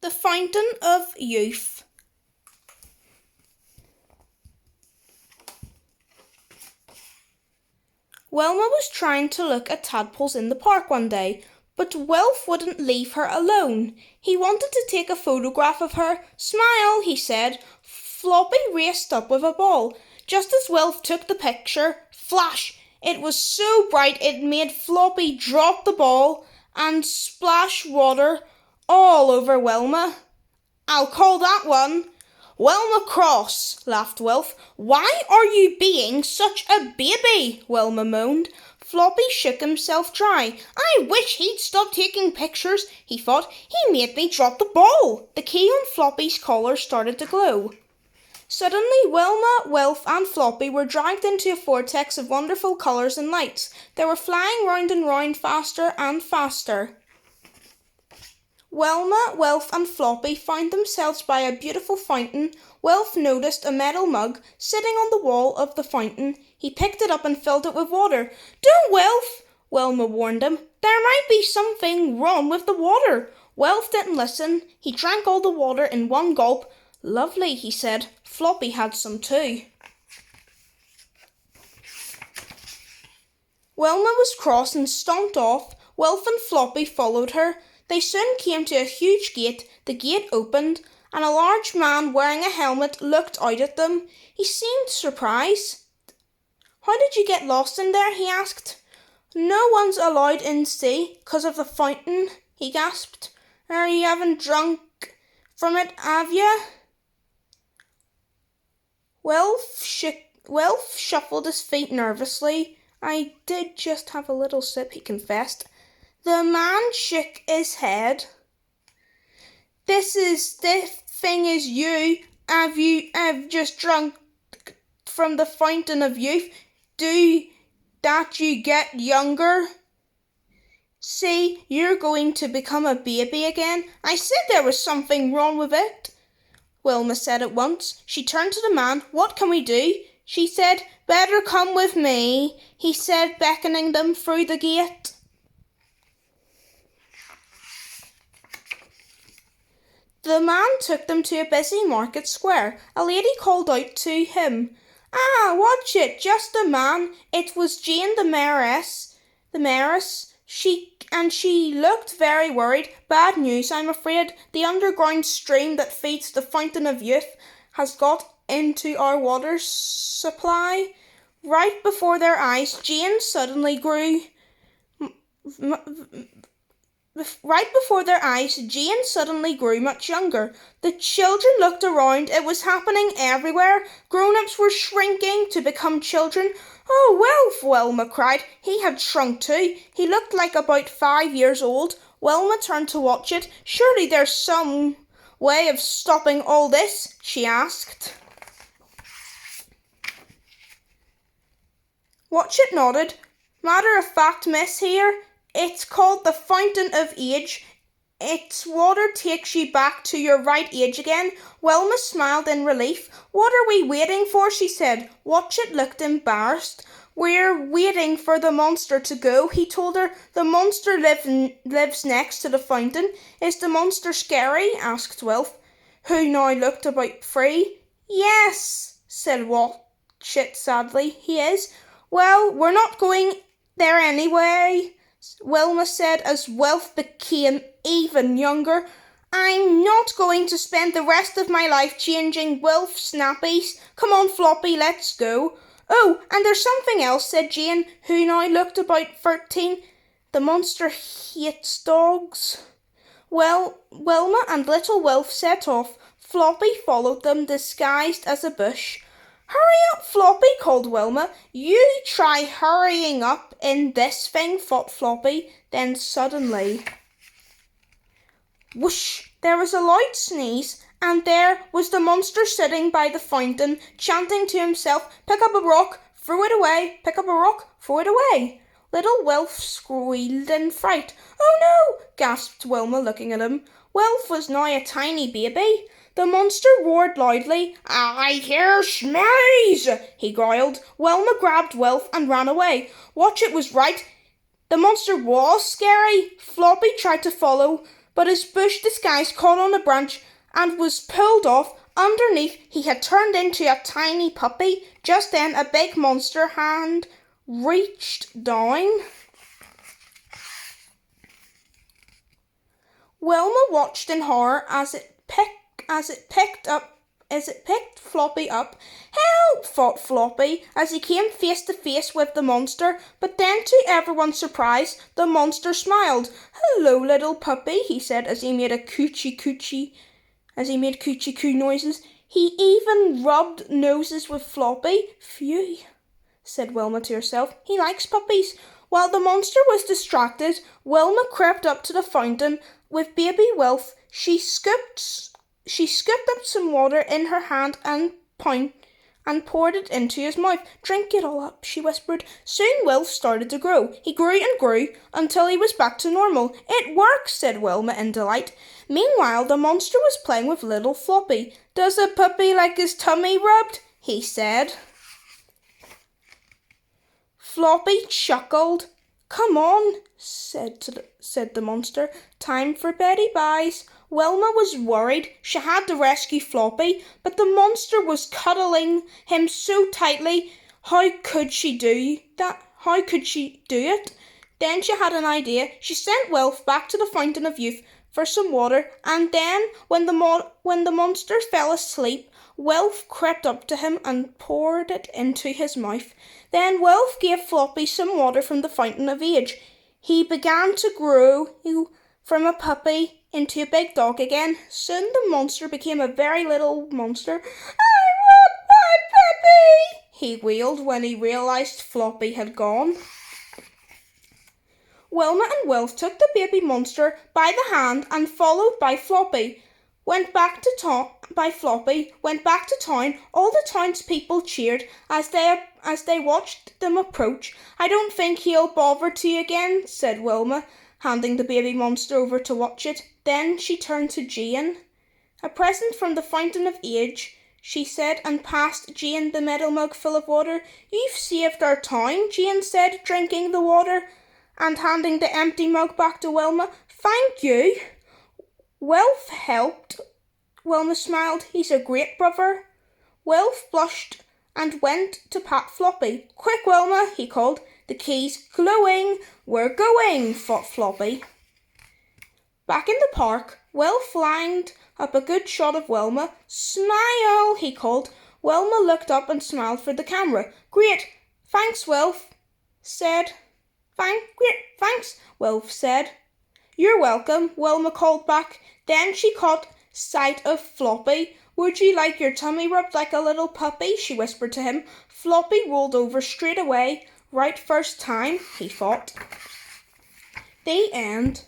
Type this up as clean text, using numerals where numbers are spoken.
The Fountain of Youth. Wilma was trying to look at tadpoles in the park one day, but Wilf wouldn't leave her alone. He wanted to take a photograph of her. "Smile," he said. Floppy raced up with a ball. Just as Wilf took the picture, flash! It was so bright it made Floppy drop the ball and splash water all over Wilma. "I'll call that one Wilma Cross," laughed Wilf. "Why are you being such a baby?" Wilma moaned. Floppy shook himself dry. "I wish he'd stop taking pictures," he thought. "He made me drop the ball." The key on Floppy's collar started to glow. Suddenly, Wilma, Wilf and Floppy were dragged into a vortex of wonderful colours and lights. They were flying round and round faster and faster. Wilma, Wilf and Floppy found themselves by a beautiful fountain. Wilf noticed a metal mug sitting on the wall of the fountain. He picked it up and filled it with water. "Don't, Wilf!" Wilma warned him. "There might be something wrong with the water." Wilf didn't listen. He drank all the water in one gulp. "Lovely," he said. Floppy had some too. Wilma was cross and stomped off. Wilf and Floppy followed her. They soon came to a huge gate. The gate opened, and a large man wearing a helmet looked out at them. He seemed surprised. "How did you get lost in there?" he asked. "No one's allowed in see, 'cause of the fountain," he gasped. "You haven't drunk from it, have you?" Wilf shuffled his feet nervously. "I did just have a little sip," he confessed. The man shook his head. This thing is you. Have just drunk from the fountain of youth. Do that you get younger. See, you're going to become a baby again. I said there was something wrong with it," Wilma said at once. She turned to the man. "What can we do?" she said. "Better come with me," he said, beckoning them through the gate. The man took them to a busy market square. A lady called out to him, "Ah, watch it, just a man." It was Jane, the mayoress. She looked very worried. "Bad news, I'm afraid. The underground stream that feeds the Fountain of Youth has got into our water supply." Right before their eyes, Jane suddenly grew much younger. The children looked around. It was happening everywhere. Grown-ups were shrinking to become children. "Oh, Wilf!" Wilma cried. He had shrunk too. He looked like about 5 years old. Wilma turned to watch it. "Surely there's some way of stopping all this?" she asked. Watch It nodded. "Matter of fact, miss, here. It's called the Fountain of Age. Its water takes you back to your right age again." Wilma smiled in relief. "What are we waiting for?" she said. Watch It looked embarrassed. "We're waiting for the monster to go," he told her. "The monster lives next to the fountain." "Is the monster scary?" asked Wilf, who now looked about 3. "Yes," said Watch It sadly. "He is." "Well, we're not going there anyway," Wilma said as Wilf became even younger. "I'm not going to spend the rest of my life changing Wilf's nappies. Come on, Floppy, let's go." "Oh, and there's something else," said Jane, who now looked about 13. "The monster hates dogs." Well, Wilma and little Wilf set off. Floppy followed them, disguised as a bush. "Hurry up, Floppy," called Wilma. "You try hurrying up in this thing," thought Floppy. Then suddenly, whoosh, there was a loud sneeze, and there was the monster sitting by the fountain, chanting to himself, "Pick up a rock, throw it away, pick up a rock, throw it away." Little Wilf squealed in fright. "Oh no!" gasped Wilma, looking at him. Wilf was now a tiny baby. The monster roared loudly. "I hear smellies," he growled. Wilma grabbed Wilf and ran away. Watch It was right. The monster was scary. Floppy tried to follow, but his bush disguise caught on a branch and was pulled off. Underneath, he had turned into a tiny puppy. Just then, a big monster hand reached down. Wilma watched in horror as it picked Floppy up. "Help!" thought Floppy as he came face to face with the monster. But then, to everyone's surprise, the monster smiled. "Hello, little puppy," he said as he made coochie coo noises. He even rubbed noses with Floppy. "Phew," said Wilma to herself. "He likes puppies." While the monster was distracted, Wilma crept up to the fountain with baby Wilf. She scooped up some water in her hand and poured it into his mouth. "Drink it all up," she whispered. Soon Wilf started to grow. He grew and grew until he was back to normal. "It works," said Wilma in delight. Meanwhile, the monster was playing with little Floppy. "Does a puppy like his tummy rubbed?" he said. Floppy chuckled. "Come on," said the monster. "Time for Betty Buys." Wilma was worried. She had to rescue Floppy, but the monster was cuddling him so tightly. How could she do that? How could she do it? Then she had an idea. She sent Wilf back to the Fountain of Youth for some water, and then when the monster fell asleep, Wilf crept up to him and poured it into his mouth. Then Wilf gave Floppy some water from the Fountain of Age. He began to grow from a puppy into a big dog again. Soon the monster became a very little monster. "I want my puppy," he wailed when he realised Floppy had gone. Wilma and Wilf took the baby monster by the hand and, followed by Floppy, went back to town. All the townspeople cheered as they watched them approach. "I don't think he'll bother to again," said Wilma, handing the baby monster over to watch it. Then she turned to Jane. "A present from the Fountain of Age," she said, and passed Jane the metal mug full of water. "You've saved our town," Jane said, drinking the water and handing the empty mug back to Wilma. "Thank you." Wilf helped. Wilma smiled. "He's a great brother." Wilf blushed and went to pat Floppy. "Quick, Wilma," he called. "The key's glowing." "We're going," thought Floppy. Back in the park, Wilf lined up a good shot of Wilma. "Smile," he called. Wilma looked up and smiled for the camera. "Great. Thanks, Wilf," said. Thanks, Wilf said. "You're welcome," Wilma called back. Then she caught sight of Floppy. "Would you like your tummy rubbed like a little puppy?" she whispered to him. Floppy rolled over straight away. Right first time, he thought. The end.